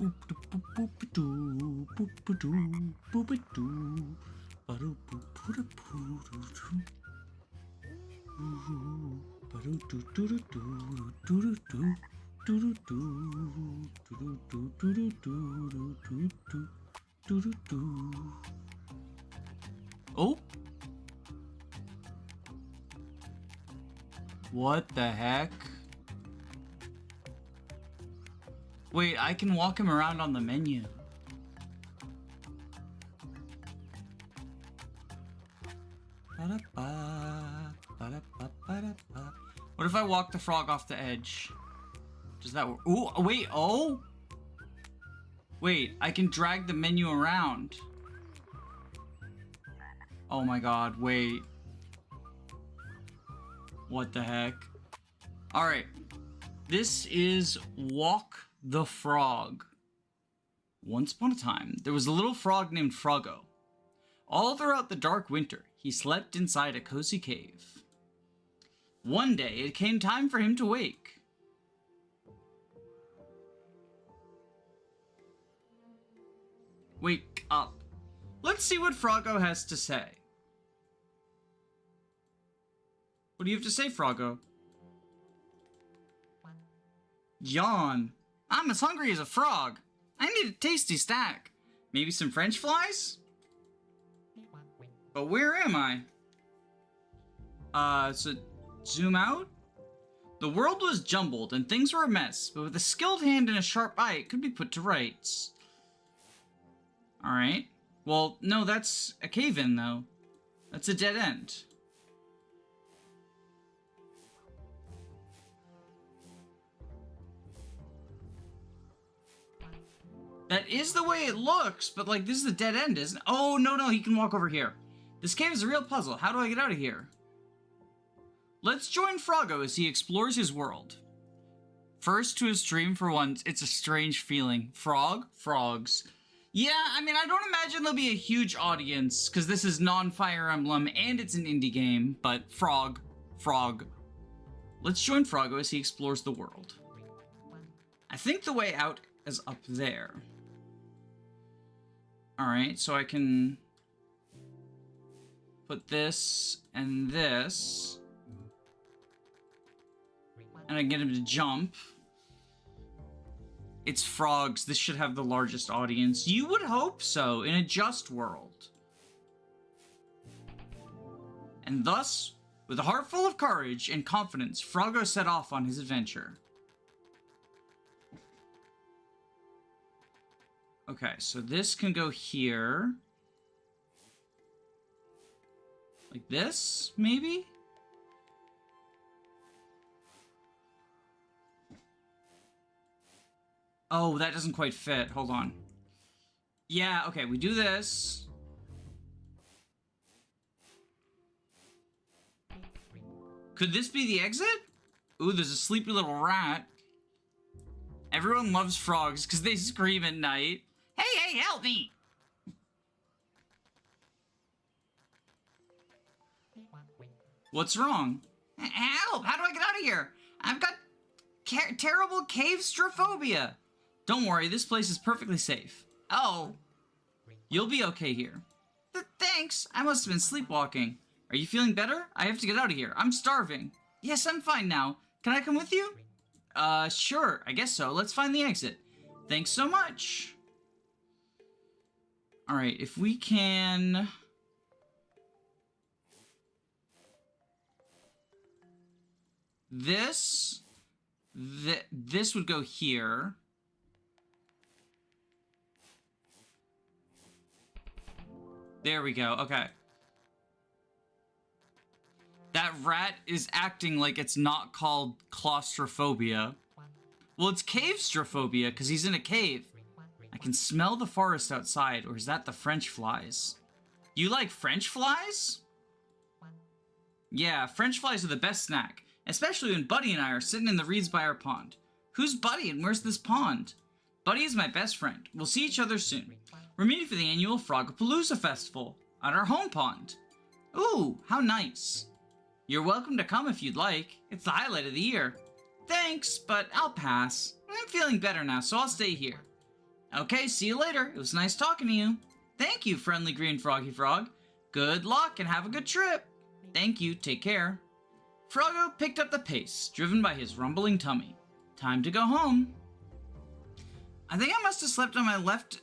Oh. What the heck? Wait, I can walk him around on the menu. What if I walk the frog off the edge? Does that work? Ooh, wait, oh? Wait, I can drag the menu around. Oh my god, wait. What the heck? Alright. This is Walk the Frog. Once upon a time, there was a little frog named Froggo. All throughout the dark winter, he slept inside a cozy cave. One day, it came time for him to wake. Wake up. Let's see what Froggo has to say. What do you have to say, Froggo? Yawn. I'm as hungry as a frog. I need a tasty snack. Maybe some French fries? But where am I? So zoom out? The world was jumbled and things were a mess, but with a skilled hand and a sharp eye, it could be put to rights. Alright. Well, no, that's a cave-in, though. That's a dead end. That is the way it looks, but, like, this is a dead end, isn't it? Oh, no, he can walk over here. This cave is a real puzzle. How do I get out of here? Let's join Froggo as he explores his world. First to a stream for once, it's a strange feeling. Frogs. Yeah, I mean, I don't imagine there'll be a huge audience, because this is non-Fire Emblem, and it's an indie game, but Frog. Let's join Froggo as he explores the world. I think the way out is up there. Alright, so I can put this and this, and I can get him to jump. It's frogs. This should have the largest audience. You would hope so, in a just world. And thus, with a heart full of courage and confidence, Froggo set off on his adventure. Okay, so this can go here. Like this, maybe? Oh, that doesn't quite fit. Hold on. Yeah, okay, we do this. Could this be the exit? Ooh, there's a sleepy little rat. Everyone loves frogs because they scream at night. Hey, help me! What's wrong? Help! How do I get out of here? I've got terrible cave-strophobia. Don't worry, this place is perfectly safe. Oh. You'll be okay here. Thanks. I must have been sleepwalking. Are you feeling better? I have to get out of here. I'm starving. Yes, I'm fine now. Can I come with you? Sure. I guess so. Let's find the exit. Thanks so much. Alright, if we can... This would go here. There we go. Okay. That rat is acting like it's not called claustrophobia. Well, it's cave-strophobia because he's in a cave. I can smell the forest outside, or is that the French flies? You like French flies? Yeah, French flies are the best snack. Especially when Buddy and I are sitting in the reeds by our pond. Who's Buddy and where's this pond? Buddy is my best friend. We'll see each other soon. We're meeting for the annual Frogapalooza Festival at our home pond. Ooh, how nice. You're welcome to come if you'd like. It's the highlight of the year. Thanks, but I'll pass. I'm feeling better now, so I'll stay here. Okay, see you later. It was nice talking to you. Thank you, friendly green froggy frog. Good luck and have a good trip. Thank you, take care. Froggo picked up the pace, driven by his rumbling tummy. Time to go home. I think I must have slept on my left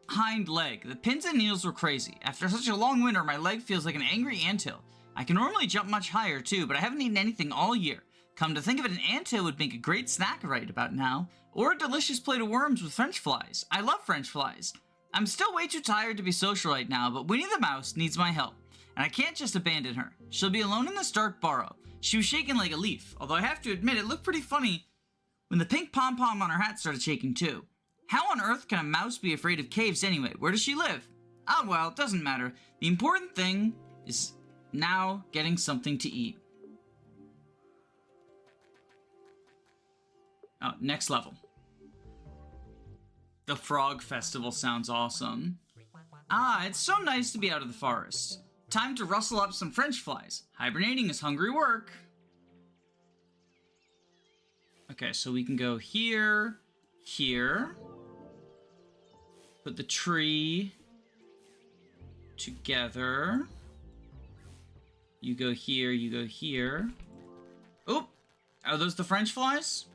hind leg. The pins and needles were crazy. After such a long winter, my leg feels like an angry anthill. I can normally jump much higher too, but I haven't eaten anything all year. Come to think of it, an anthill would make a great snack right about now. Or a delicious plate of worms with french flies. I love french flies. I'm still way too tired to be social right now, but Winnie the Mouse needs my help. And I can't just abandon her. She'll be alone in this dark burrow. She was shaking like a leaf, although I have to admit it looked pretty funny when the pink pom-pom on her hat started shaking too. How on earth can a mouse be afraid of caves anyway? Where does she live? Oh well, it doesn't matter. The important thing is now getting something to eat. Oh, next level. The Frog Festival sounds awesome. Ah, it's so nice to be out of the forest. Time to rustle up some french flies. Hibernating is hungry work. Okay, so we can go here, here. Put the tree together. You go here, you go here. Oop! Are those the french flies?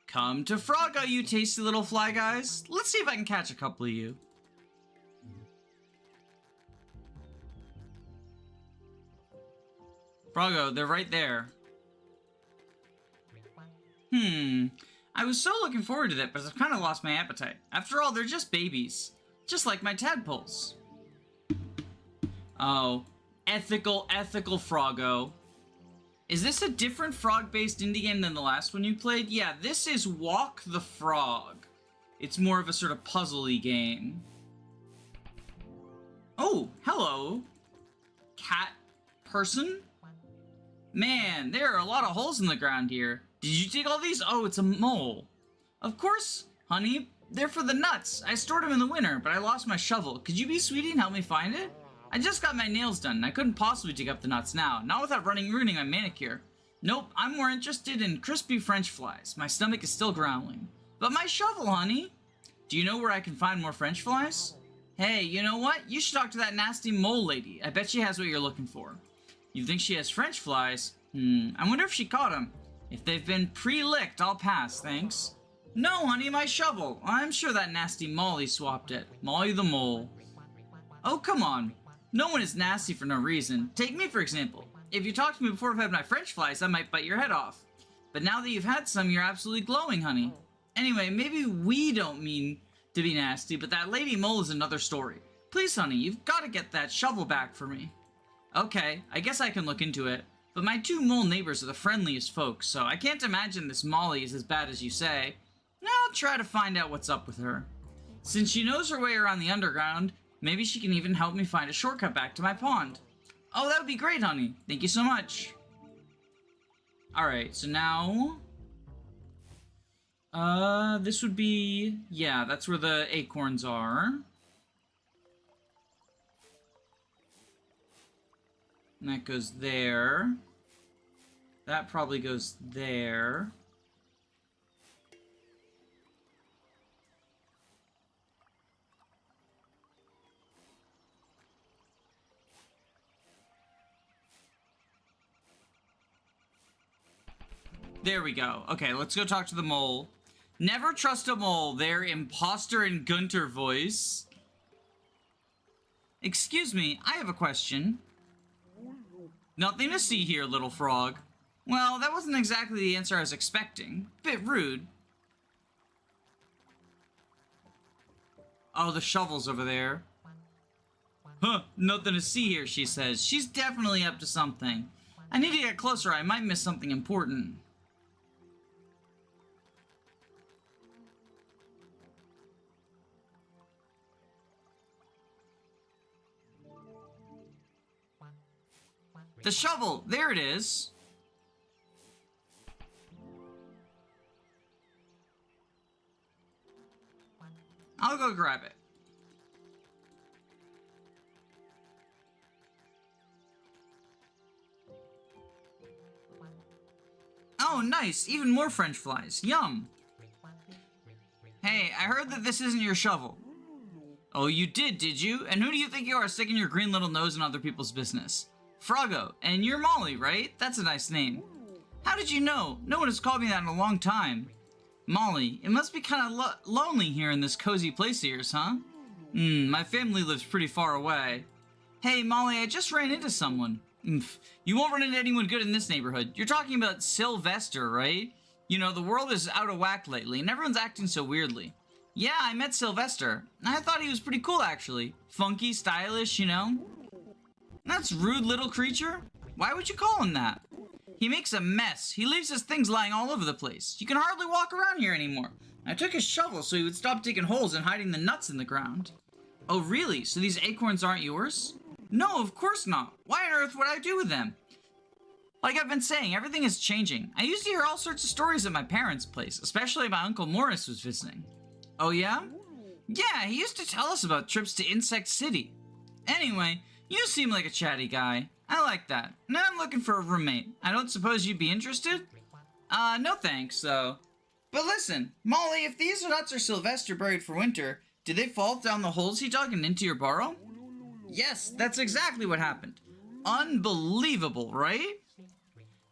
Come to Froggo, you tasty little fly guys. Let's see if I can catch a couple of you. Froggo, they're right there. I was so looking forward to that, but I've kind of lost my appetite. After all, they're just babies. Just like my tadpoles. Oh, ethical Froggo. Is this a different frog-based indie game than the last one you played? Yeah, this is Walk the Frog. It's more of a sort of puzzle-y game. Oh, hello. Cat person? Man, there are a lot of holes in the ground here. Did you dig all these? Oh, it's a mole. Of course, honey. They're for the nuts. I stored them in the winter, but I lost my shovel. Could you be sweetie and help me find it? I just got my nails done, and I couldn't possibly dig up the nuts now. Not without ruining my manicure. Nope, I'm more interested in crispy french flies. My stomach is still growling. But my shovel, honey. Do you know where I can find more french flies? Hey, you know what? You should talk to that nasty mole lady. I bet she has what you're looking for. You think she has french flies? I wonder if she caught them. If they've been pre-licked, I'll pass, thanks. No, honey, my shovel. I'm sure that nasty Molly swapped it. Molly the mole. Oh, come on. No one is nasty for no reason. Take me, for example. If you talked to me before I've had my french flies, I might bite your head off. But now that you've had some, you're absolutely glowing, honey. Anyway, maybe we don't mean to be nasty, but that lady mole is another story. Please, honey, you've got to get that shovel back for me. Okay, I guess I can look into it. But my two mole neighbors are the friendliest folks, so I can't imagine this Molly is as bad as you say. I'll try to find out what's up with her. Since she knows her way around the underground, maybe she can even help me find a shortcut back to my pond. Oh, that would be great, honey. Thank you so much. Alright, so now... this would be... Yeah, that's where the acorns are. And that goes there. That probably goes there. There we go. Okay, let's go talk to the mole. Never trust a mole. Their imposter and Gunter voice. Excuse me, I have a question. Nothing to see here, little frog. Well, that wasn't exactly the answer I was expecting. Bit rude. Oh, the shovel's over there. Huh, nothing to see here, she says. She's definitely up to something. I need to get closer, I might miss something important. The shovel! There it is! I'll go grab it. Oh, nice. Even more French flies. Yum. Hey, I heard that this isn't your shovel. Oh, you did you? And who do you think you are sticking your green little nose in other people's business? Froggo. And you're Molly, right? That's a nice name. How did you know? No one has called me that in a long time. Molly, it must be kind of lonely here in this cozy place of yours, huh? My family lives pretty far away. Hey, Molly, I just ran into someone. You won't run into anyone good in this neighborhood. You're talking about Sylvester, right? You know, the world is out of whack lately, and everyone's acting so weirdly. Yeah, I met Sylvester. I thought he was pretty cool, actually. Funky, stylish, you know? That's rude little creature. Why would you call him that? He makes a mess. He leaves his things lying all over the place. You can hardly walk around here anymore. I took his shovel so he would stop digging holes and hiding the nuts in the ground. Oh, really? So these acorns aren't yours? No, of course not. Why on earth would I do with them? Like I've been saying, everything is changing. I used to hear all sorts of stories at my parents' place, especially my Uncle Morris was visiting. Oh yeah? Yeah, he used to tell us about trips to Insect City. Anyway, you seem like a chatty guy. I like that. Now I'm looking for a roommate. I don't suppose you'd be interested? No thanks, though. But listen, Molly, if these nuts are Sylvester buried for winter, did they fall down the holes he dug and into your burrow? Yes, that's exactly what happened. Unbelievable, right?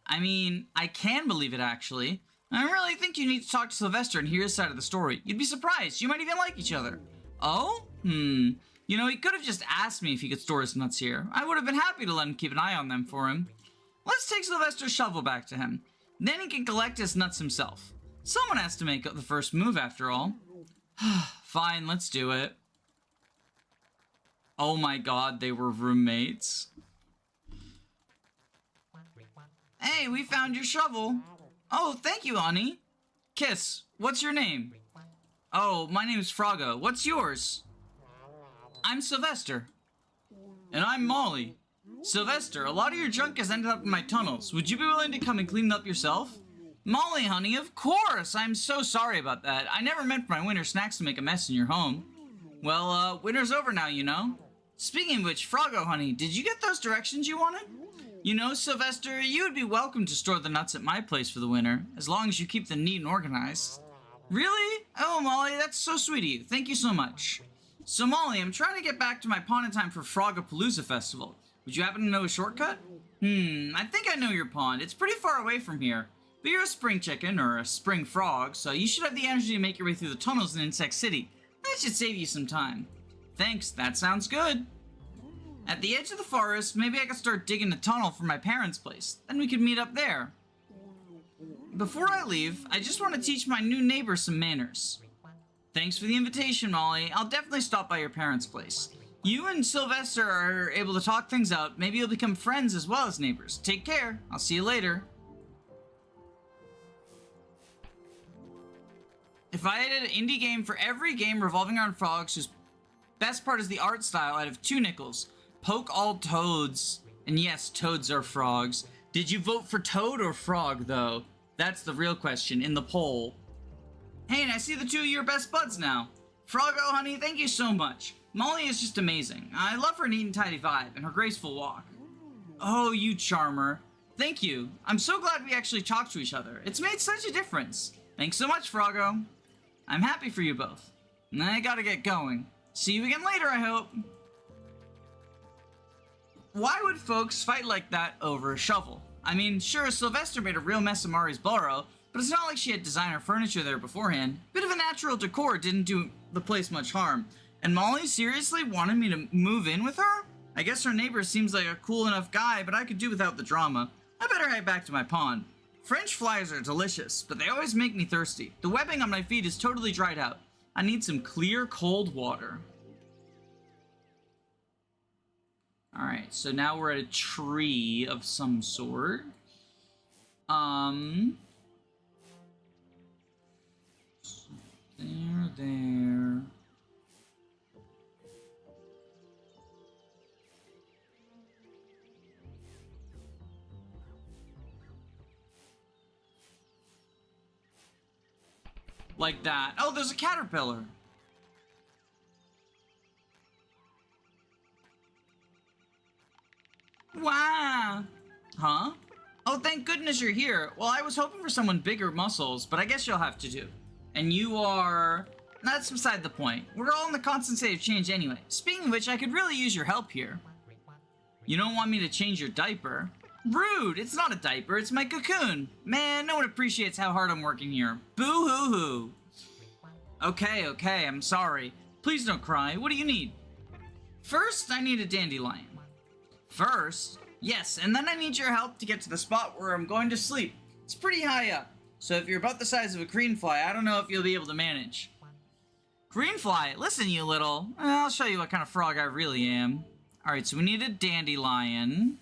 I mean, I can believe it, actually. I really think you need to talk to Sylvester and hear his side of the story. You'd be surprised. You might even like each other. Oh? You know, he could have just asked me if he could store his nuts here. I would have been happy to let him keep an eye on them for him. Let's take Sylvester's shovel back to him. Then he can collect his nuts himself. Someone has to make the first move, after all. Fine, let's do it. Oh my god, they were roommates. Hey, we found your shovel. Oh, thank you, honey. Kiss, what's your name? Oh, my name's Froggo. What's yours? I'm Sylvester. And I'm Molly. Sylvester, a lot of your junk has ended up in my tunnels. Would you be willing to come and clean it up yourself? Molly, honey, of course. I'm so sorry about that. I never meant for my winter snacks to make a mess in your home. Well, winter's over now, you know. Speaking of which, Froggo, honey, did you get those directions you wanted? You know, Sylvester, you would be welcome to store the nuts at my place for the winter, as long as you keep them neat and organized. Really? Oh, Molly, that's so sweet of you. Thank you so much. So, Molly, I'm trying to get back to my pond in time for Frogapalooza Festival. Would you happen to know a shortcut? I think I know your pond. It's pretty far away from here. But you're a spring chicken, or a spring frog, so you should have the energy to make your way through the tunnels in Insect City. That should save you some time. Thanks, that sounds good. At the edge of the forest, maybe I could start digging a tunnel for my parents' place. Then we could meet up there. Before I leave, I just want to teach my new neighbor some manners. Thanks for the invitation, Molly. I'll definitely stop by your parents' place. You and Sylvester are able to talk things out. Maybe you'll become friends as well as neighbors. Take care. I'll see you later. If I had an indie game for every game revolving around frogs whose best part is the art style, I'd have 2 nickels. Poke all toads. And yes, toads are frogs. Did you vote for toad or frog, though? That's the real question in the poll. Hey, and I see the 2 of your best buds now. Froggo, honey, thank you so much. Molly is just amazing. I love her neat and tidy vibe and her graceful walk. Oh, you charmer. Thank you. I'm so glad we actually talked to each other. It's made such a difference. Thanks so much, Froggo. I'm happy for you both. And I gotta get going. See you again later, I hope. Why would folks fight like that over a shovel? I mean, sure, Sylvester made a real mess of Mari's burrow, but it's not like she had designer furniture there beforehand. Bit of a natural decor didn't do the place much harm. And Molly seriously wanted me to move in with her? I guess her neighbor seems like a cool enough guy, but I could do without the drama. I better head back to my pond. French flies are delicious, but they always make me thirsty. The webbing on my feet is totally dried out. I need some clear, cold water. Alright, so now we're at a tree of some sort. There. Like that. Oh, there's a caterpillar. Wow. Huh? Oh, thank goodness you're here. Well, I was hoping for someone bigger muscles, but I guess you'll have to do. And you are... That's beside the point. We're all in the constant state of change anyway. Speaking of which, I could really use your help here. You don't want me to change your diaper? Rude! It's not a diaper, it's my cocoon. Man, no one appreciates how hard I'm working here. Boo-hoo-hoo. Okay, I'm sorry. Please don't cry. What do you need? First, I need a dandelion. First? Yes, and then I need your help to get to the spot where I'm going to sleep. It's pretty high up, so if you're about the size of a greenfly, I don't know if you'll be able to manage. Greenfly, listen you little. I'll show you what kind of frog I really am. Alright, so we need a dandelion.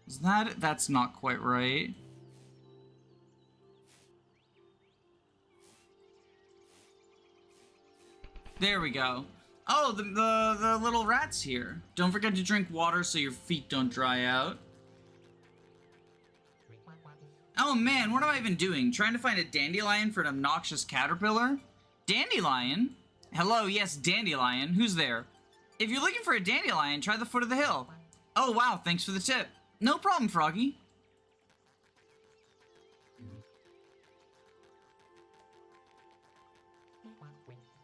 Is that it? That's not quite right. There we go. Oh, the little rat's here. Don't forget to drink water so your feet don't dry out. Oh man, what am I even doing? Trying to find a dandelion for an obnoxious caterpillar? Dandelion? Hello, yes, dandelion. Who's there? If you're looking for a dandelion, try the foot of the hill. Oh wow, thanks for the tip. No problem, Froggy.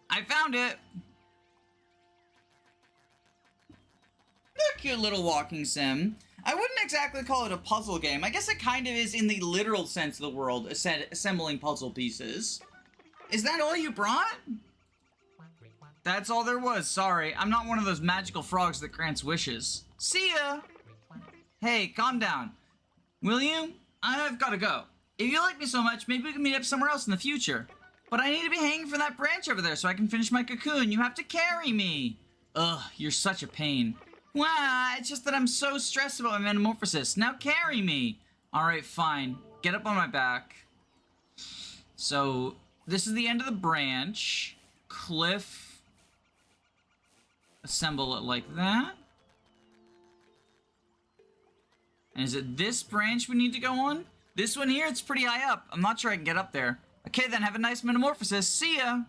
I found it! A cute little walking sim. I wouldn't exactly call it a puzzle game. I guess it kind of is in the literal sense of the word, assembling puzzle pieces. Is that all you brought? That's all there was, sorry. I'm not one of those magical frogs that grants wishes. See ya! Hey, calm down. Will you? I've gotta go. If you like me so much, maybe we can meet up somewhere else in the future. But I need to be hanging from that branch over there so I can finish my cocoon. You have to carry me. Ugh, you're such a pain. Wow, it's just that I'm so stressed about my metamorphosis. Now carry me. Alright, fine. Get up on my back. So, this is the end of the branch. Cliff. Assemble it like that. And is it this branch we need to go on? This one here, it's pretty high up. I'm not sure I can get up there. Okay, then have a nice metamorphosis. See ya!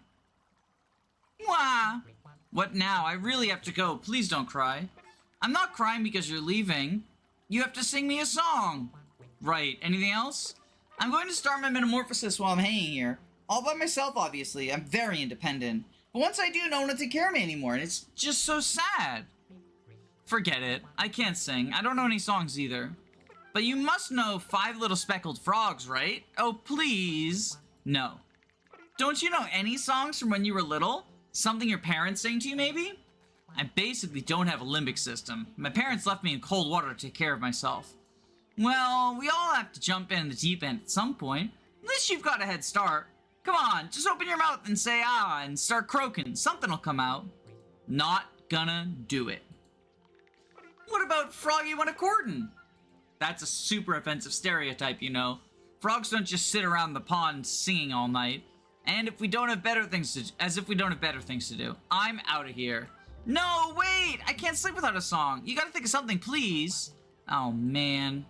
Mwah! What now? I really have to go. Please don't cry. I'm not crying because you're leaving. You have to sing me a song. Right. Anything else? I'm going to start my metamorphosis while I'm hanging here. All by myself, obviously. I'm very independent. But once I do, no one will take care of me anymore, and it's just so sad. Forget it. I can't sing. I don't know any songs either. But you must know 5 Little Speckled Frogs, right? Oh, please. No. Don't you know any songs from when you were little? Something your parents sang to you, maybe? I basically don't have a limbic system. My parents left me in cold water to take care of myself. Well, we all have to jump in the deep end at some point. At least you've got a head start. Come on, just open your mouth and say ah and start croaking. Something will come out. Not gonna do it. What about Froggy Unicorn? That's a super offensive stereotype, you know. Frogs don't just sit around the pond singing all night. And if we don't have better things to do, as if we don't have better things to do. I'm out of here. No, wait! I can't sleep without a song. You gotta think of something, please. Oh, man.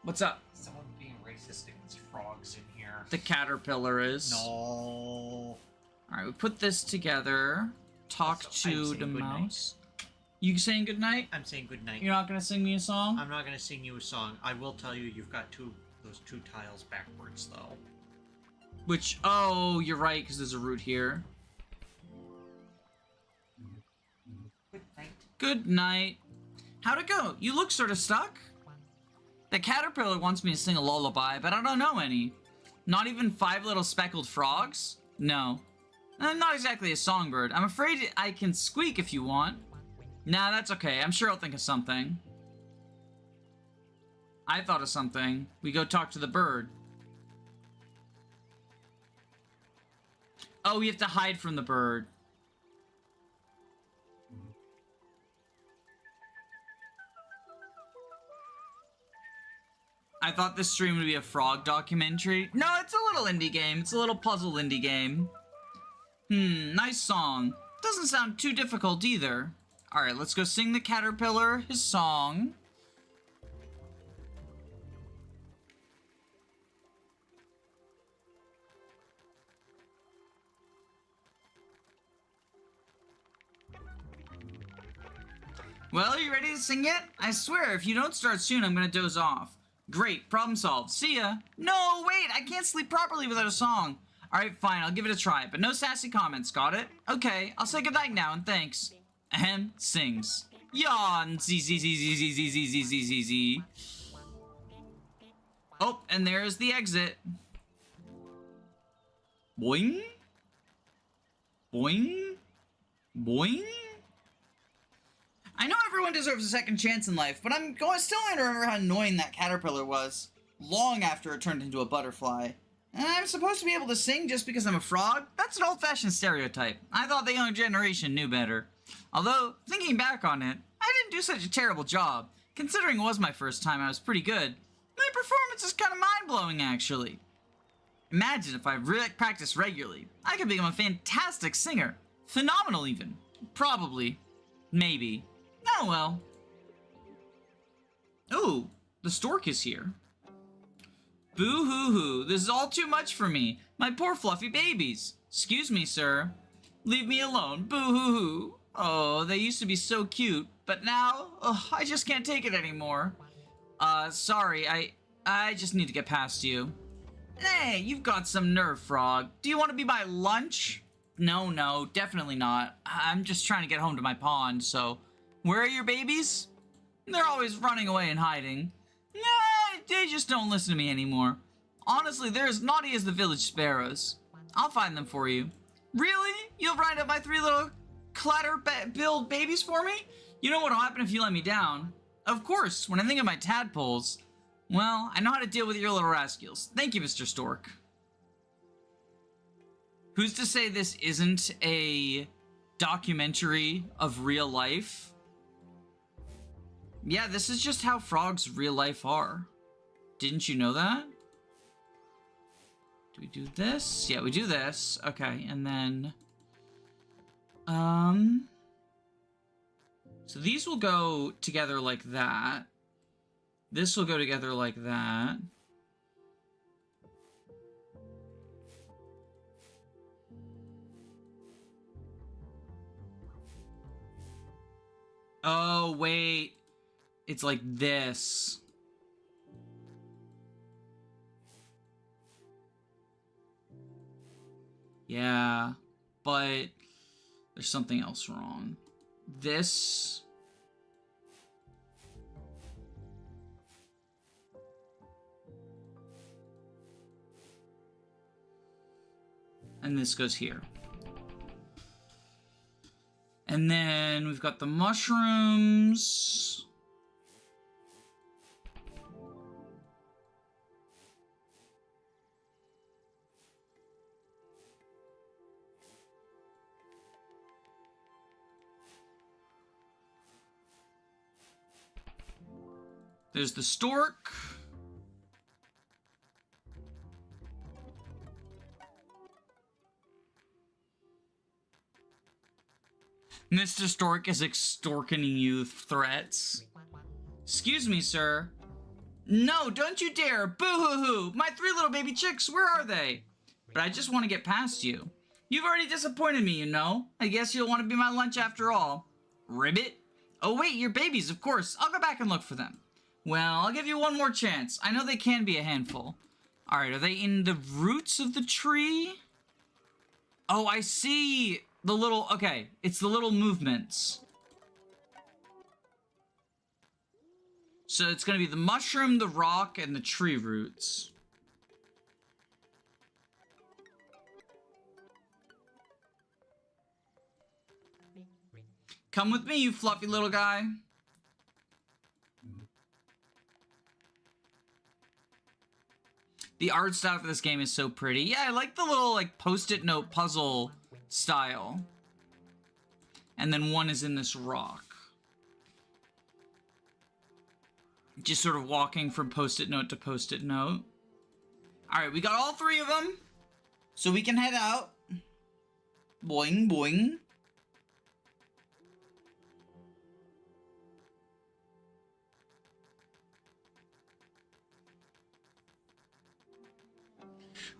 What's up? Someone being racist against frogs in here. The caterpillar is. No. Alright, we put this together. Talk Also, to the mouse. You saying goodnight? I'm saying good night. You're not gonna sing me a song? I'm not gonna sing you a song. I will tell you, you've got those two tiles backwards, though. Which, oh, you're right, because there's a root here. Good night. Good night. How'd it go? You look sort of stuck. The caterpillar wants me to sing a lullaby, but I don't know any. Not even 5 Little Speckled Frogs? No. I'm not exactly a songbird. I'm afraid I can squeak if you want. Nah, that's okay. I'm sure I'll think of something. I thought of something. We go talk to the bird. Oh, we have to hide from the bird. I thought this stream would be a frog documentary. No, it's a little indie game. It's a little puzzle indie game. Nice song. Doesn't sound too difficult either. Alright, let's go sing the caterpillar his song. Well, are you ready to sing yet? I swear, if you don't start soon, I'm gonna doze off. Great, problem solved. See ya. No, wait, I can't sleep properly without a song. Alright, fine, I'll give it a try, but no sassy comments, got it? Okay, I'll say goodnight now and thanks. Ahem, sings. Yawn, z. Oh, and there's the exit. Boing. Boing. Boing. I know everyone deserves a second chance in life, but still going to remember how annoying that caterpillar was, long after it turned into a butterfly. And I'm supposed to be able to sing just because I'm a frog? That's an old-fashioned stereotype. I thought the younger generation knew better. Although, thinking back on it, I didn't do such a terrible job. Considering it was my first time, I was pretty good. My performance is kind of mind-blowing, actually. Imagine if I practiced regularly. I could become a fantastic singer. Phenomenal, even. Probably. Maybe. Oh well. Ooh, the stork is here. Boo-hoo-hoo, this is all too much for me. My poor fluffy babies. Excuse me, sir. Leave me alone, boo-hoo-hoo. Oh, they used to be so cute, but now, I just can't take it anymore. Sorry, I just need to get past you. Hey, you've got some nerve, frog. Do you want to be my lunch? No, definitely not. I'm just trying to get home to my pond, so... Where are your babies? They're always running away and hiding. Nah, they just don't listen to me anymore. Honestly, they're as naughty as the village sparrows. I'll find them for you. Really? You'll round up my 3 little clatter-billed babies for me? You know what'll happen if you let me down? Of course, when I think of my tadpoles. Well, I know how to deal with your little rascals. Thank you, Mr. Stork. Who's to say this isn't a documentary of real life? Yeah, this is just how frogs real life are. Didn't you know that? Do we do this? Yeah, we do this. Okay, and then... So these will go together like that. This will go together like that. Oh, wait. It's like this. Yeah, but there's something else wrong. This... And this goes here. And then we've got the mushrooms. There's the stork. Mr. Stork is extorting you threats. Excuse me, sir. No, don't you dare! Boo-hoo-hoo! My 3 little baby chicks, where are they? But I just want to get past you. You've already disappointed me, you know. I guess you'll want to be my lunch after all. Ribbit? Oh wait, your babies, of course. I'll go back and look for them. Well, I'll give you one more chance. I know they can be a handful. Alright, are they in the roots of the tree? Oh, I see the little... Okay, it's the little movements. So it's going to be the mushroom, the rock, and the tree roots. Come with me, you fluffy little guy. The art style for this game is so pretty. Yeah, I like the little, like, post-it note puzzle style. And then one is in this rock. Just sort of walking from post-it note to post-it note. Alright, we got all 3 of them. So we can head out. Boing, boing.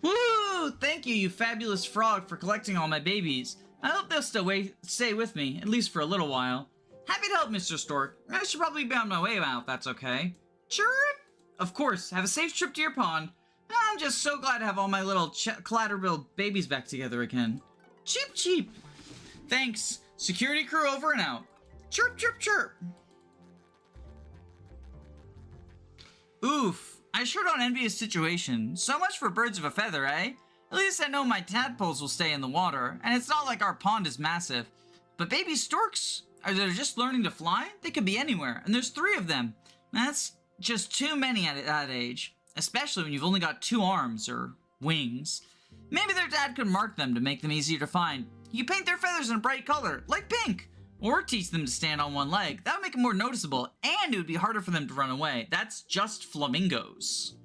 Woo! Thank you, you fabulous frog, for collecting all my babies. I hope they'll stay with me, at least for a little while. Happy to help, Mr. Stork. I should probably be on my way now if that's okay. Chirp! Of course, have a safe trip to your pond. I'm just so glad to have all my little Clatterbill babies back together again. Cheep cheep! Thanks. Security crew over and out. Chirp chirp chirp! Oof, I sure don't envy his situation. So much for birds of a feather, eh? At least I know my tadpoles will stay in the water, and it's not like our pond is massive. But baby storks, are they just learning to fly? They could be anywhere, and there's 3 of them. That's just too many at that age, especially when you've only got 2 arms, or wings. Maybe their dad could mark them to make them easier to find. You paint their feathers in a bright color, like pink. Or teach them to stand on one leg. That would make them more noticeable, and it would be harder for them to run away. That's just flamingos.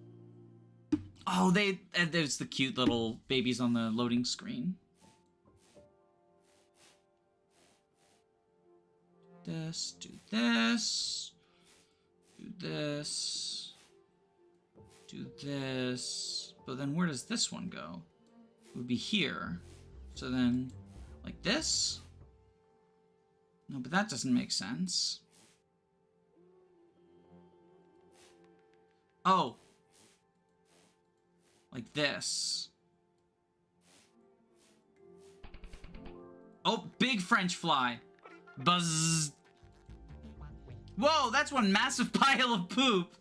Oh, there's the cute little babies on the loading screen. This, do this, do this, do this. But then where does this one go? It would be here. So then, like this? No, but that doesn't make sense. Oh. Like this. Oh, big French fly. Buzz. Whoa, that's one massive pile of poop.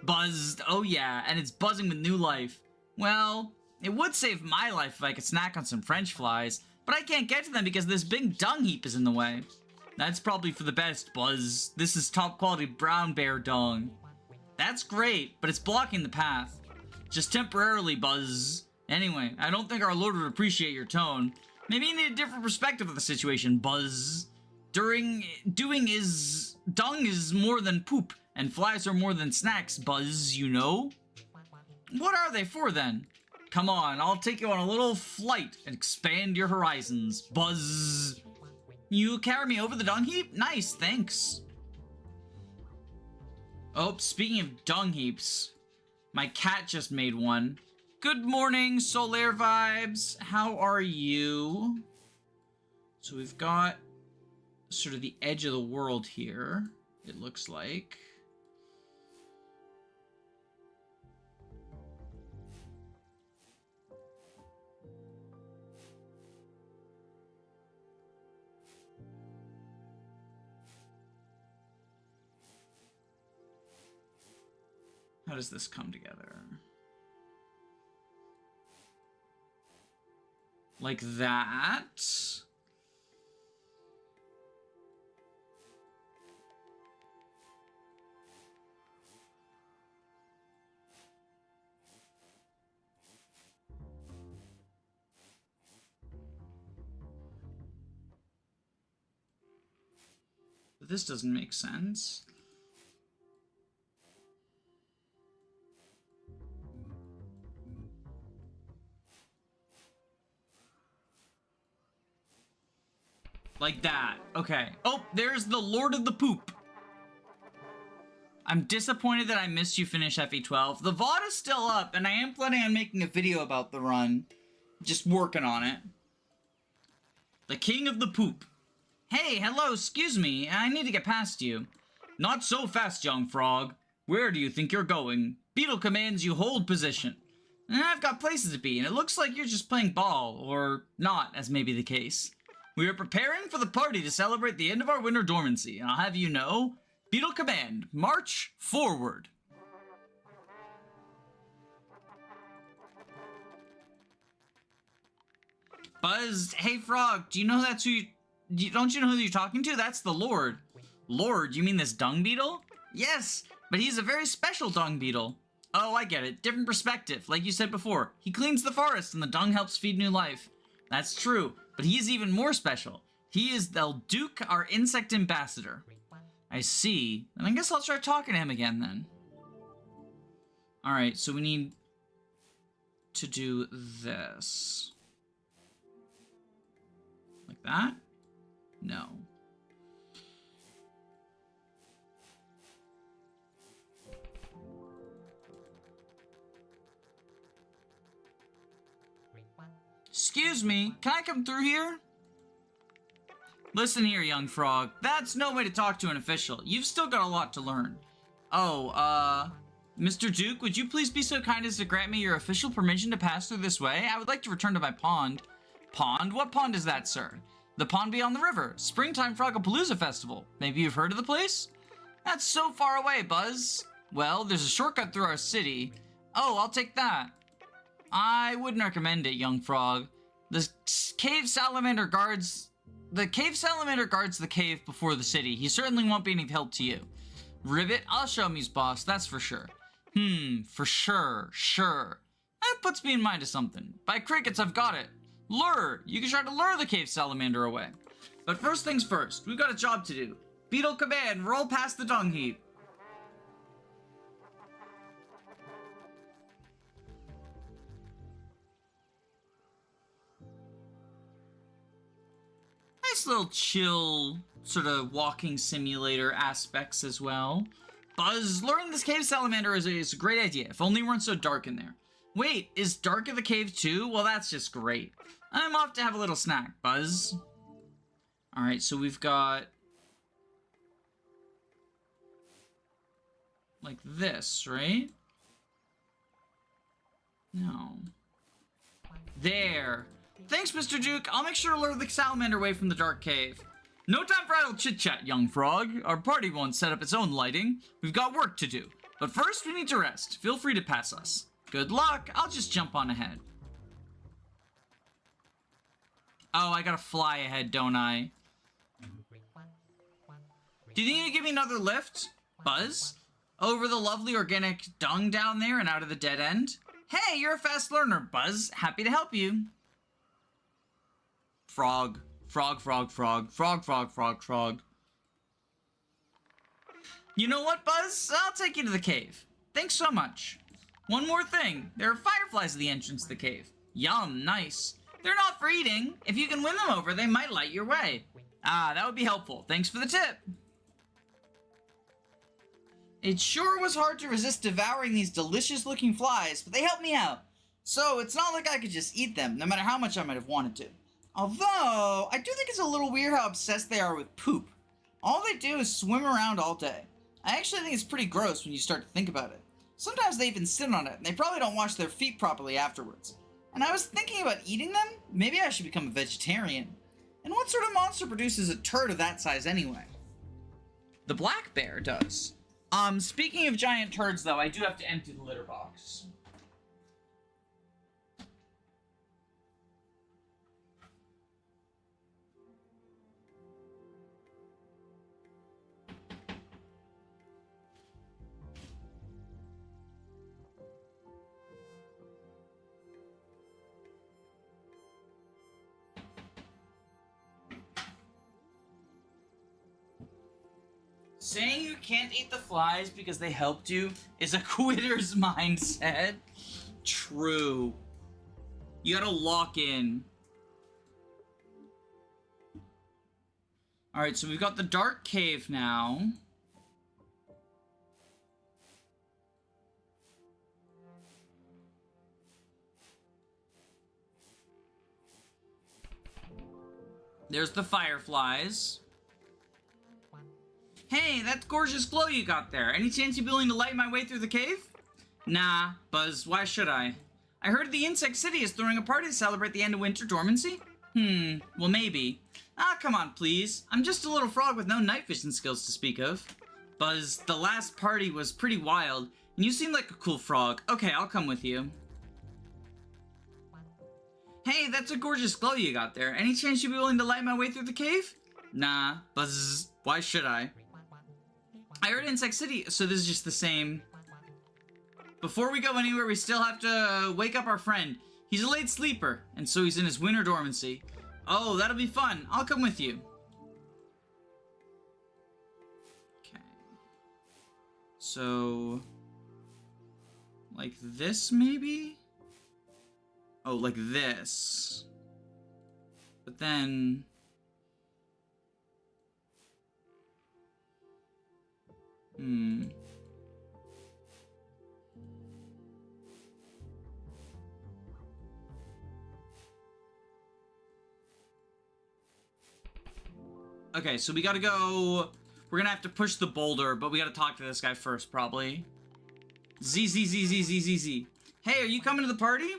Buzzed. Oh yeah, and it's buzzing with new life. Well, it would save my life if I could snack on some French flies, but I can't get to them because this big dung heap is in the way. That's probably for the best, Buzz. This is top quality brown bear dung. That's great, but it's blocking the path. Just temporarily, Buzz. Anyway, I don't think our Lord would appreciate your tone. Maybe you need a different perspective of the situation, Buzz. Dung is more than poop, and flies are more than snacks, Buzz, you know? What are they for, then? Come on, I'll take you on a little flight and expand your horizons, Buzz. You carry me over the dung heap? Nice, thanks. Oh, speaking of dung heaps, my cat just made one. Good morning, Solaire Vibes. How are you? So we've got sort of the edge of the world here, it looks like. How does this come together? Like that. But this doesn't make sense. Like that. Okay. Oh, there's the Lord of the Poop. I'm disappointed that I missed you finish FE12. The VOD is still up, and I am planning on making a video about the run. Just working on it. The King of the Poop. Hey, hello, excuse me. I need to get past you. Not so fast, young frog. Where do you think you're going? Beetle commands you hold position. And I've got places to be, and it looks like you're just playing ball, or not, as may be the case. We are preparing for the party to celebrate the end of our winter dormancy, and I'll have you know, Beetle Command, march forward. Buzz, hey Frog, do you know that's who don't you know who you're talking to? That's the Lord. Lord, you mean this dung beetle? Yes, but he's a very special dung beetle. Oh, I get it. Different perspective. Like you said before, he cleans the forest and the dung helps feed new life. That's true, but he's even more special. He is El Duke, our insect ambassador. I see. And I guess I'll try talking to him again then. Alright, so we need to do this. Like that? No. Excuse me, can I come through here? Listen here, young frog. That's no way to talk to an official. You've still got a lot to learn. Oh, Mr. Duke, would you please be so kind as to grant me your official permission to pass through this way? I would like to return to my pond. Pond? What pond is that, sir? The pond beyond the river. Springtime Frogapalooza Festival. Maybe you've heard of the place? That's so far away, Buzz. Well, there's a shortcut through our city. Oh, I'll take that. I wouldn't recommend it, young frog. The cave salamander guards the cave before the city. He certainly won't be any help to you. Ribbit, I'll show him he's boss, that's for sure. For sure. That puts me in mind of something. By crickets, I've got it. Lure! You can try to lure the cave salamander away. But first things first, we've got a job to do. Beetle command, roll past the dung heap. Nice little chill sort of walking simulator aspects as well. Buzz, luring this cave salamander is a great idea, if only it weren't so dark in there. Wait, is dark in the cave too? Well, that's just great. I'm off to have a little snack, Buzz. Alright, so we've got... like this, right? No. There. Thanks, Mr. Duke. I'll make sure to lure the salamander away from the dark cave. No time for idle chit-chat, young frog. Our party won't set up its own lighting. We've got work to do. But first, we need to rest. Feel free to pass us. Good luck. I'll just jump on ahead. Oh, I gotta fly ahead, don't I? Do you think you can give me another lift? Buzz? Over the lovely organic dung down there and out of the dead end? Hey, you're a fast learner, Buzz. Happy to help you. Frog. Frog. You know what, Buzz? I'll take you to the cave. Thanks so much. One more thing. There are fireflies at the entrance to the cave. Yum, nice. They're not for eating. If you can win them over, they might light your way. Ah, that would be helpful. Thanks for the tip. It sure was hard to resist devouring these delicious-looking flies, but they helped me out. So, it's not like I could just eat them, no matter how much I might have wanted to. Although, I do think it's a little weird how obsessed they are with poop. All they do is swim around all day. I actually think it's pretty gross when you start to think about it. Sometimes they even sit on it, and they probably don't wash their feet properly afterwards. And I was thinking about eating them? Maybe I should become a vegetarian. And what sort of monster produces a turd of that size anyway? The black bear does. Speaking of giant turds, though, I do have to empty the litter box. Saying you can't eat the flies because they helped you is a quitter's mindset. True. You gotta lock in. Alright, so we've got the dark cave now. There's the fireflies. Hey, that gorgeous glow you got there. Any chance you'd be willing to light my way through the cave? Nah, Buzz, why should I? I heard the Insect City is throwing a party to celebrate the end of winter dormancy. Well maybe. Ah, come on, please. I'm just a little frog with no night vision skills to speak of. Buzz, the last party was pretty wild, and you seem like a cool frog. Okay, I'll come with you. Hey, that's a gorgeous glow you got there. Any chance you'd be willing to light my way through the cave? Nah, Buzz, why should I? I heard Insect City, so this is just the same. Before we go anywhere, we still have to wake up our friend. He's a late sleeper, and so he's in his winter dormancy. Oh, that'll be fun. I'll come with you. Okay. So... like this, maybe? Oh, like this. But then... Okay, so we gotta go... We're gonna have to push the boulder, but we gotta talk to this guy first, probably. Z. Hey, are you coming to the party?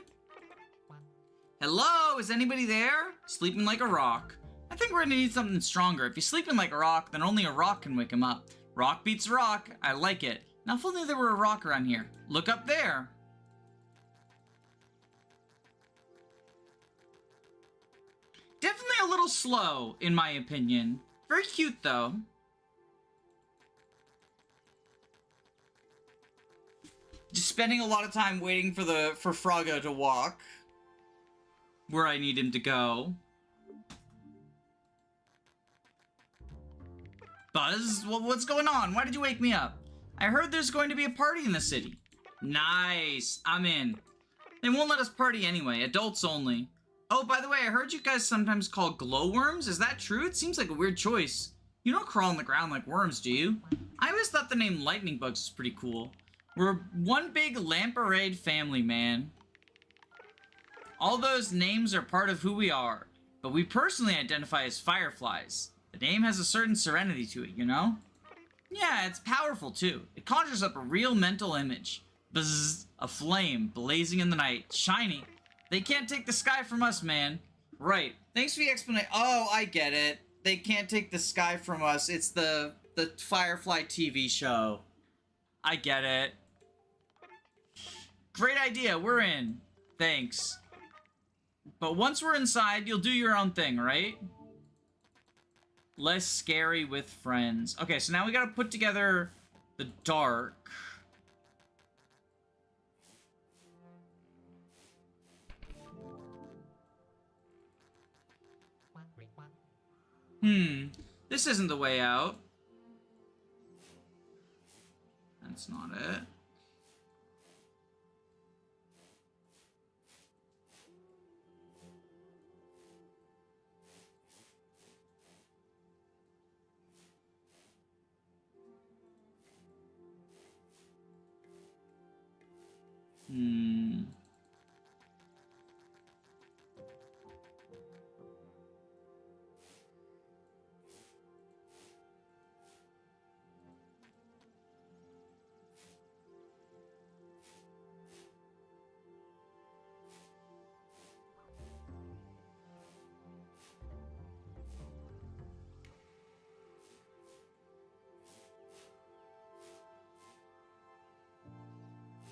Hello, is anybody there? Sleeping like a rock. I think we're gonna need something stronger. If he's sleeping like a rock, then only a rock can wake him up. Rock beats rock. I like it. Now, if only there were a rock around here. Look up there. Definitely a little slow, in my opinion. Very cute, though. Just spending a lot of time waiting for Froggo to walk where I need him to go. Buzz, what's going on? Why did you wake me up? I heard there's going to be a party in the city. Nice, I'm in. They won't let us party anyway, adults only. Oh, by the way, I heard you guys sometimes call glowworms. Is that true? It seems like a weird choice. You don't crawl on the ground like worms, do you? I always thought the name lightning bugs was pretty cool. We're one big lamparade family, man. All those names are part of who we are, but we personally identify as fireflies. The name has a certain serenity to it, you know? Yeah, it's powerful too. It conjures up a real mental image. Bzzz, a flame blazing in the night, shiny. They can't take the sky from us, man. Right. Thanks for the explanation. Oh, I get it. They can't take the sky from us. It's the Firefly TV show. I get it. Great idea. We're in. Thanks. But once we're inside, you'll do your own thing, right? Less scary with friends. Okay, so now we gotta put together the dark. This isn't the way out. That's not it.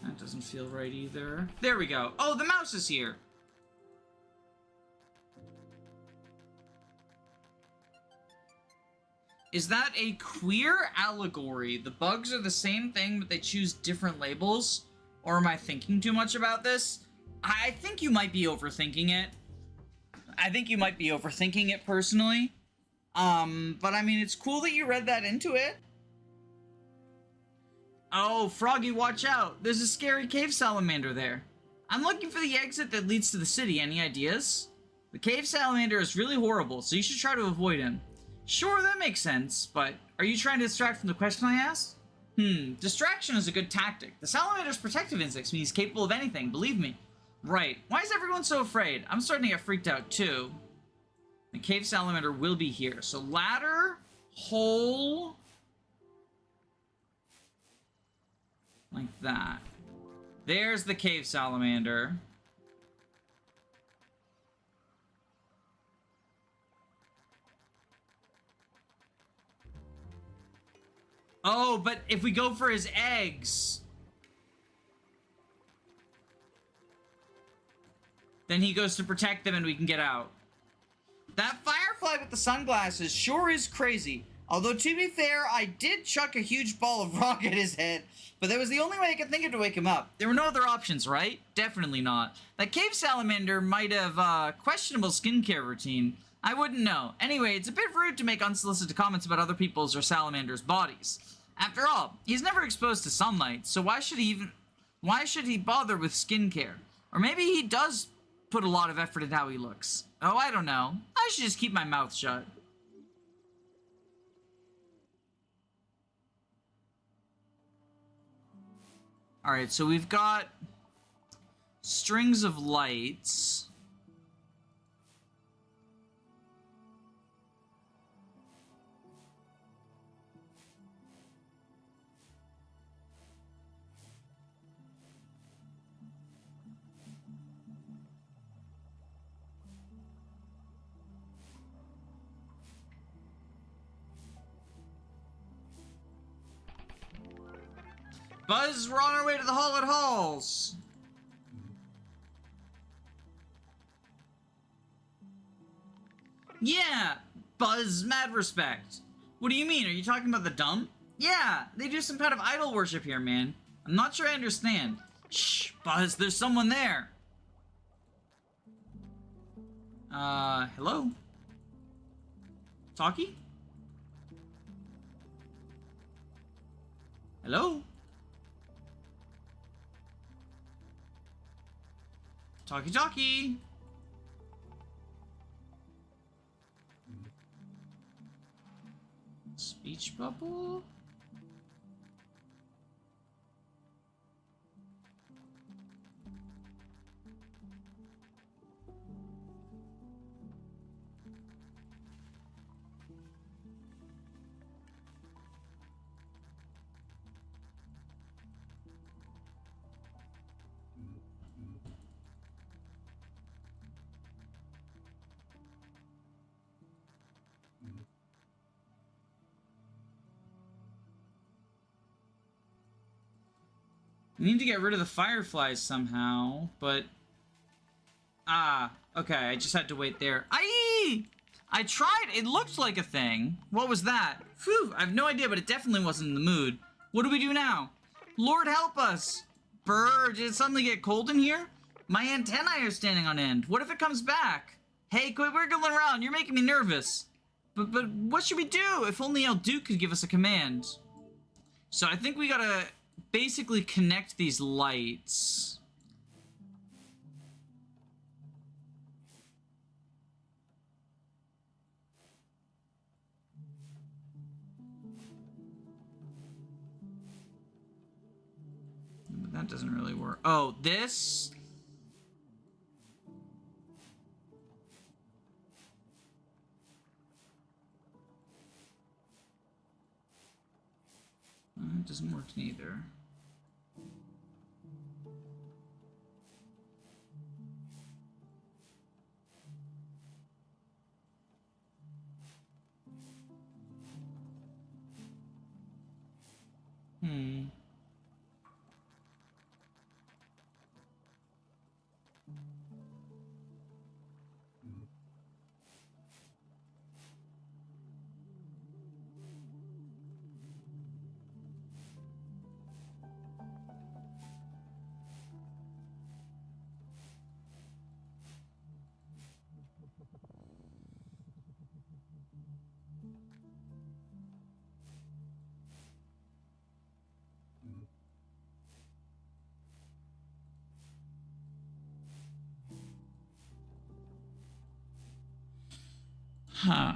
That doesn't feel right either. There we go. Oh, the mouse is here. Is that a queer allegory? The bugs are the same thing, but they choose different labels? Or am I thinking too much about this? I think you might be overthinking it. I think you might be overthinking it personally. But I mean, it's cool that you read that into it. Oh, Froggy, watch out. There's a scary cave salamander there. I'm looking for the exit that leads to the city. Any ideas? The cave salamander is really horrible, so you should try to avoid him. Sure, that makes sense, but are you trying to distract from the question I asked? Distraction is a good tactic. The salamander's protective instincts mean he's capable of anything, believe me. Right. Why is everyone so afraid? I'm starting to get freaked out, too. The cave salamander will be here. So ladder, hole... like that. There's the cave salamander. Oh, but if we go for his eggs, then he goes to protect them and we can get out. That firefly with the sunglasses sure is crazy. Although, to be fair, I did chuck a huge ball of rock at his head, but that was the only way I could think of to wake him up. There were no other options, right? Definitely not. That cave salamander might have questionable skincare routine. I wouldn't know. Anyway, it's a bit rude to make unsolicited comments about other people's or salamanders' bodies. After all, he's never exposed to sunlight, so why should he bother with skincare? Or maybe he does put a lot of effort in how he looks. Oh, I don't know. I should just keep my mouth shut. Alright, so we've got strings of lights. Buzz, we're on our way to the Hall at Halls. Yeah, Buzz, mad respect. What do you mean? Are you talking about the dump? Yeah, they do some kind of idol worship here, man. I'm not sure I understand. Shh, Buzz, there's someone there. Hello? Talkie? Hello? Talkie. Speech bubble? We need to get rid of the fireflies somehow, but... Ah, okay, I just had to wait there. I tried, it looked like a thing. What was that? Phew, I have no idea, but it definitely wasn't in the mood. What do we do now? Lord help us! Brr, did it suddenly get cold in here? My antennae are standing on end. What if it comes back? Hey, quit wiggling around, you're making me nervous. But what should we do? If only El Duke could give us a command. So I think we gotta basically connect these lights. But that doesn't really work. Oh, this? It doesn't work neither. Huh.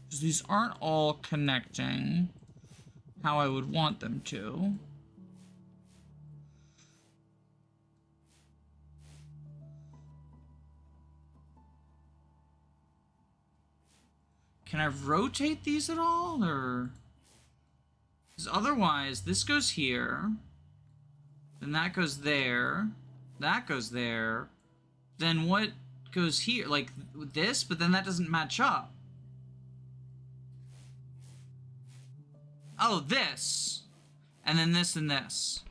Because these aren't all connecting how I would want them to. Can I rotate these at all, or? Because otherwise, this goes here, then that goes there, that goes there, then what goes here? Like this, but then that doesn't match up. Oh, this. And then this and this.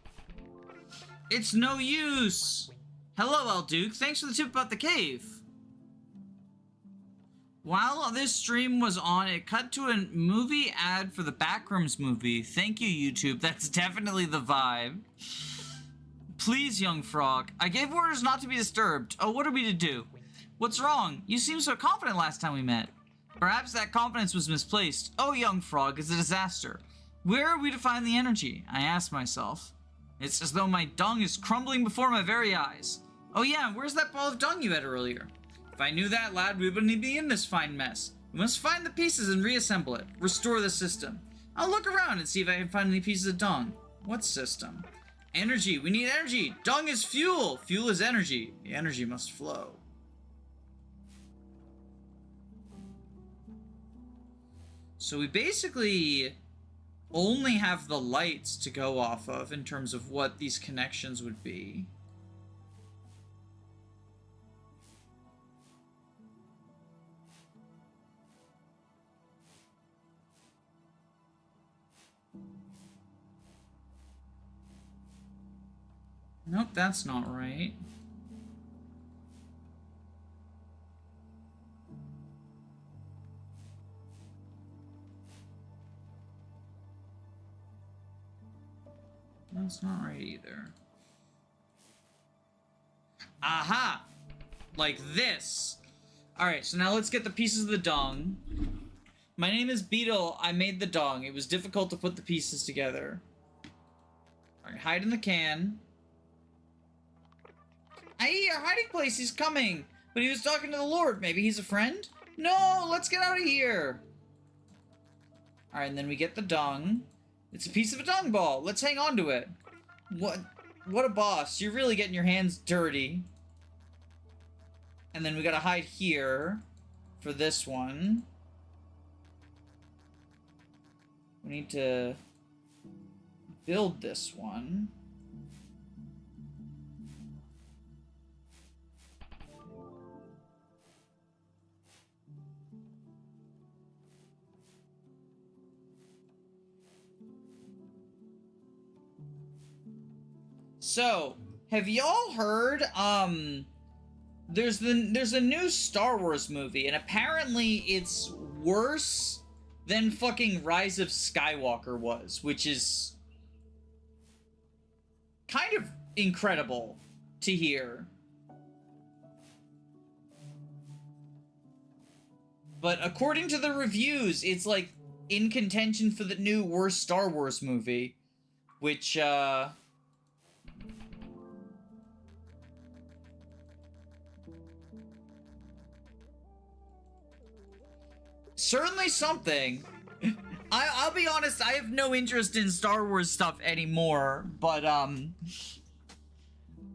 It's no use. Hello, El Duke. Thanks for the tip about the cave. While this stream was on, it cut to a movie ad for the Backrooms movie. Thank you, YouTube. That's definitely the vibe. Please, young frog. I gave orders not to be disturbed. Oh, what are we to do? What's wrong? You seemed so confident last time we met. Perhaps that confidence was misplaced. Oh, young frog, it's a disaster. Where are we to find the energy? I ask myself. It's as though my dung is crumbling before my very eyes. Oh yeah, where's that ball of dung you had earlier? If I knew that, lad, we wouldn't be in this fine mess. We must find the pieces and reassemble it. Restore the system. I'll look around and see if I can find any pieces of dung. What system? Energy. We need energy. Dung is fuel. Fuel is energy. The energy must flow. So we basically only have the lights to go off of in terms of what these connections would be. Nope, that's not right. That's not right either. Aha! Like this. Alright, so now let's get the pieces of the dong. My name is Beetle. I made the dong. It was difficult to put the pieces together. Alright, hide in the can. Aye, our hiding place, he's coming. But he was talking to the Lord. Maybe he's a friend? No, let's get out of here. Alright, and then we get the dong. It's a piece of a dong ball. Let's hang on to it. What a boss. You're really getting your hands dirty. And then we gotta hide here for this one. We need to build this one. So, have y'all heard, there's a new Star Wars movie, and apparently it's worse than fucking Rise of Skywalker was, which is kind of incredible to hear. But according to the reviews, it's like in contention for the new worst Star Wars movie, which, certainly something. I'll be honest, I have no interest in Star Wars stuff anymore, but,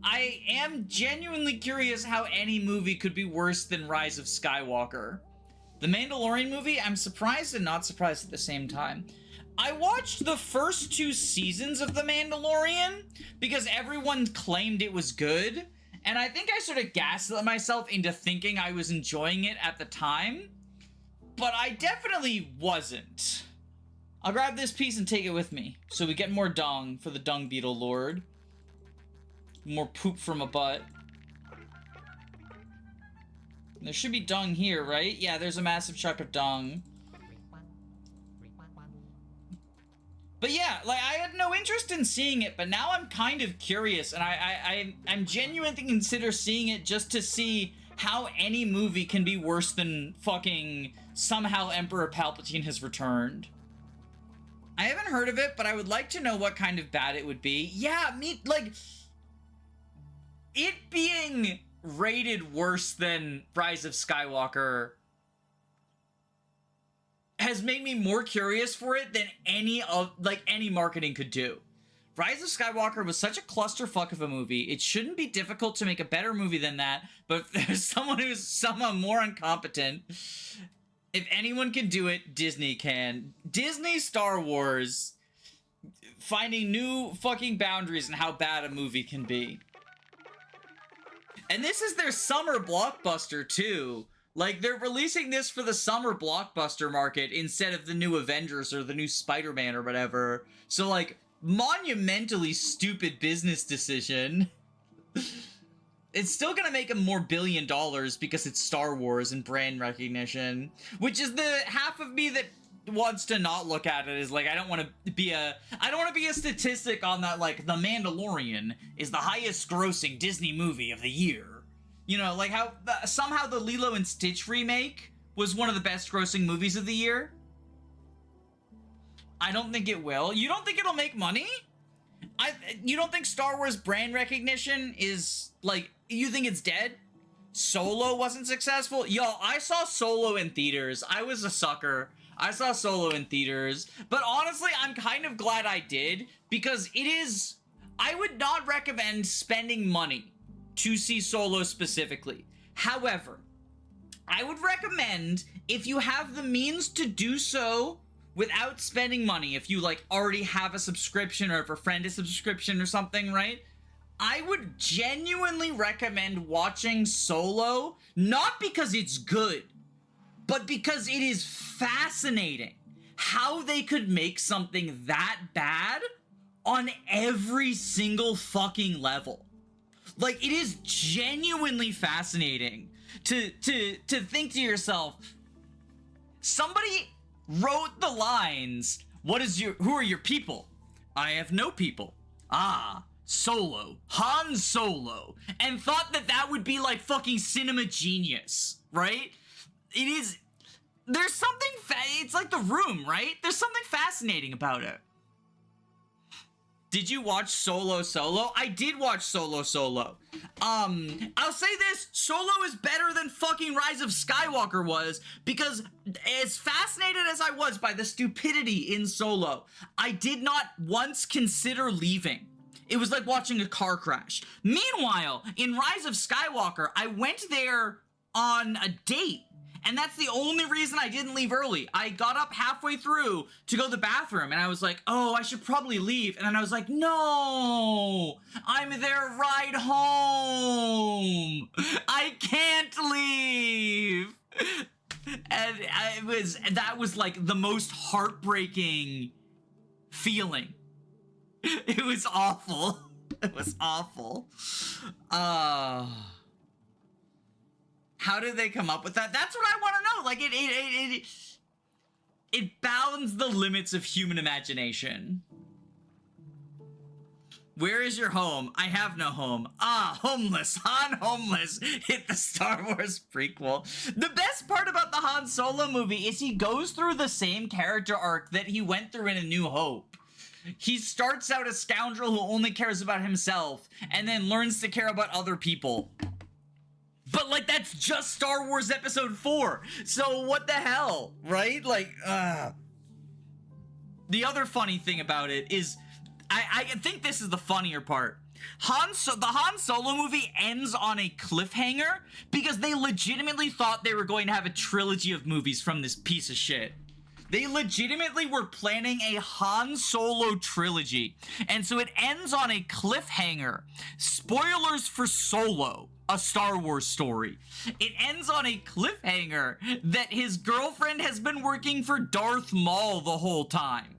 I am genuinely curious how any movie could be worse than Rise of Skywalker. The Mandalorian movie, I'm surprised and not surprised at the same time. I watched the first 2 seasons of The Mandalorian because everyone claimed it was good, and I think I sort of gaslit myself into thinking I was enjoying it at the time. But I definitely wasn't. I'll grab this piece and take it with me. So we get more dong for the Dung Beetle Lord. More poop from a butt. There should be dung here, right? Yeah, there's a massive chunk of dung. But yeah, like, I had no interest in seeing it, but now I'm kind of curious, and I'm genuinely consider seeing it just to see how any movie can be worse than fucking somehow Emperor Palpatine has returned. I haven't heard of it, but I would like to know what kind of bad it would be. Yeah, like, it being rated worse than Rise of Skywalker has made me more curious for it than any marketing could do. Rise of Skywalker was such a clusterfuck of a movie. It shouldn't be difficult to make a better movie than that, but if there's someone who's somehow more incompetent, if anyone can do it, Disney can. Disney Star Wars finding new fucking boundaries in how bad a movie can be. And this is their summer blockbuster, too. Like, they're releasing this for the summer blockbuster market instead of the new Avengers or the new Spider-Man or whatever. So, like, monumentally stupid business decision. It's still gonna make them more $1 billion because it's Star Wars and brand recognition. Which is the half of me that wants to not look at it as, like, I don't want to be a statistic on that, like, The Mandalorian is the highest grossing Disney movie of the year. You know, like how somehow the Lilo and Stitch remake was one of the best grossing movies of the year. I don't think it will. You don't think it'll make money? You don't think Star Wars brand recognition is, like, you think it's dead? Solo wasn't successful? Yo, I saw Solo in theaters. I was a sucker. I saw Solo in theaters. But honestly, I'm kind of glad I did, because it is... I would not recommend spending money to see Solo specifically. However, I would recommend, if you have the means to do so without spending money, if you, like, already have a subscription, or if a friend has a subscription or something, right? I would genuinely recommend watching Solo, not because it's good, but because it is fascinating how they could make something that bad on every single fucking level. Like, it is genuinely fascinating to think to yourself, somebody wrote the lines, who are your people? I have no people. Ah, Solo, Han Solo, and thought that would be like fucking cinema genius, right? It is, there's something, it's like The Room, right? There's something fascinating about it. Did you watch Solo? I did watch Solo. I'll say this, Solo is better than fucking Rise of Skywalker was, because as fascinated as I was by the stupidity in Solo, I did not once consider leaving. It was like watching a car crash. Meanwhile, in Rise of Skywalker, I went there on a date. And that's the only reason I didn't leave early. I got up halfway through to go to the bathroom, and I was like, oh, I should probably leave. And then I was like, no, I'm their ride home. I can't leave. And that was like the most heartbreaking feeling. It was awful. It was awful. How did they come up with that? That's what I want to know. Like, it bounds the limits of human imagination. Where is your home? I have no home. Ah, homeless. Han homeless. Hit the Star Wars prequel. The best part about the Han Solo movie is he goes through the same character arc that he went through in A New Hope. He starts out a scoundrel who only cares about himself and then learns to care about other people. But, like, that's just Star Wars Episode 4. So what the hell, right? Like, The other funny thing about it is, I think this is the funnier part. The Han Solo movie ends on a cliffhanger because they legitimately thought they were going to have a trilogy of movies from this piece of shit. They legitimately were planning a Han Solo trilogy. And so it ends on a cliffhanger. Spoilers for Solo, a Star Wars story. It ends on a cliffhanger that his girlfriend has been working for Darth Maul the whole time.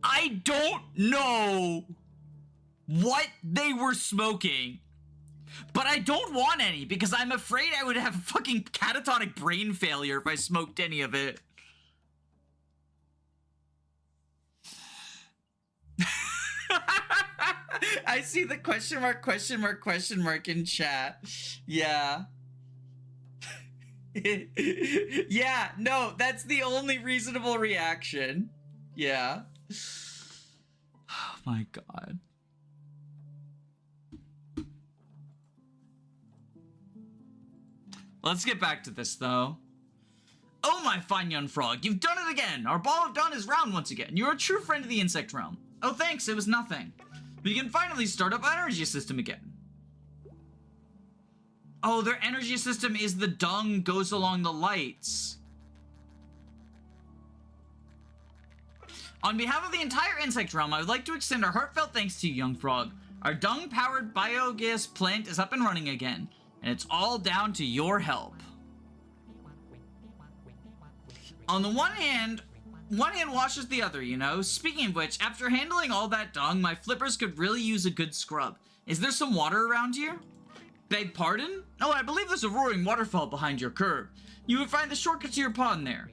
I don't know what they were smoking, but I don't want any because I'm afraid I would have fucking catatonic brain failure if I smoked any of it. I see the question mark in chat. Yeah. Yeah, no, that's the only reasonable reaction. Yeah. Oh my god. Let's get back to this, though. Oh, my fine young frog, you've done it again! Our ball of dawn is round once again. You're a true friend of the insect realm. Oh, thanks, it was nothing. We can finally start up our energy system again. Oh, their energy system is the dung goes along the lights. On behalf of the entire insect realm, I would like to extend our heartfelt thanks to you, young frog. Our dung-powered biogas plant is up and running again, and it's all down to your help. On the one hand washes the other, you know? Speaking of which, after handling all that dung, my flippers could really use a good scrub. Is there some water around here? Beg pardon? Oh, I believe there's a roaring waterfall behind your curb. You would find the shortcut to your pond there.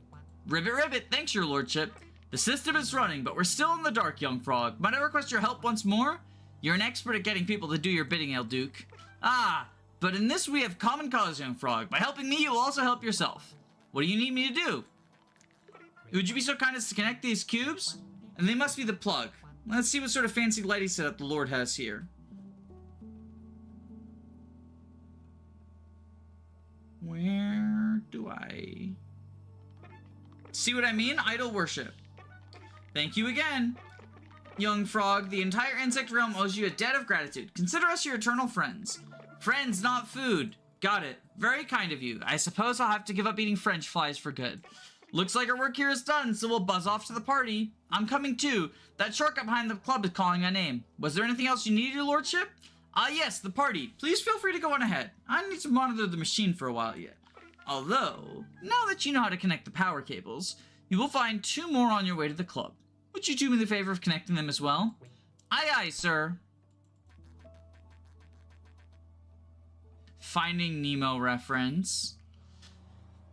Ribbit, ribbit, thanks, your lordship. The system is running, but we're still in the dark, young frog. Might I request your help once more? You're an expert at getting people to do your bidding, El Duke. Ah, but in this we have common cause, young frog. By helping me, you will also help yourself. What do you need me to do? Would you be so kind as to connect these cubes? And they must be the plug. Let's see what sort of fancy lighting setup the Lord has here. Where do I... See what I mean? Idol worship. Thank you again. Young frog, the entire insect realm owes you a debt of gratitude. Consider us your eternal friends. Friends, not food. Got it. Very kind of you. I suppose I'll have to give up eating French fries for good. Looks like our work here is done, so we'll buzz off to the party. I'm coming too. That shortcut behind the club is calling my name. Was there anything else you needed, your lordship? Ah, yes, the party. Please feel free to go on ahead. I need to monitor the machine for a while yet. Although, now that you know how to connect the power cables, you will find 2 more on your way to the club. Would you do me the favor of connecting them as well? Aye, aye, sir. Finding Nemo reference.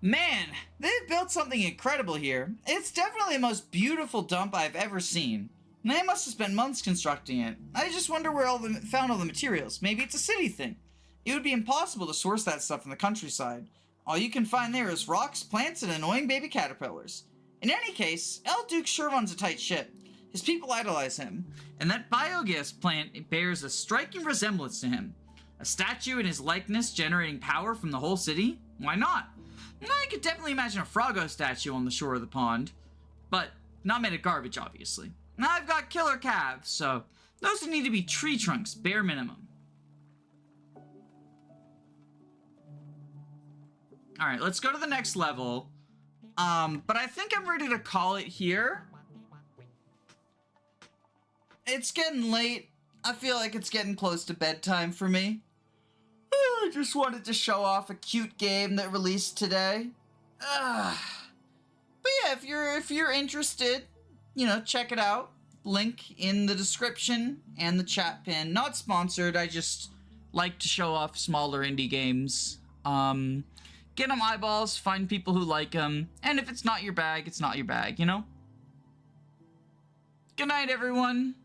Man, they've built something incredible here. It's definitely the most beautiful dump I've ever seen. They must have spent months constructing it. I just wonder where found all the materials. Maybe it's a city thing. It would be impossible to source that stuff in the countryside. All you can find there is rocks, plants, and annoying baby caterpillars. In any case, El Duke sure runs a tight ship. His people idolize him, and that biogas plant bears a striking resemblance to him. A statue in his likeness generating power from the whole city? Why not? I could definitely imagine a Froggo statue on the shore of the pond, but not made of garbage, obviously. Now I've got killer calves, so those would need to be tree trunks, bare minimum. Alright, let's go to the next level. But I think I'm ready to call it here. It's getting late. I feel like it's getting close to bedtime for me. I just wanted to show off a cute game that released today. But yeah, if you're interested, you know, check it out. Link in the description and the chat pin. Not sponsored, I just like to show off smaller indie games. Get them eyeballs, find people who like them, and if it's not your bag, it's not your bag, you know? Good night, everyone.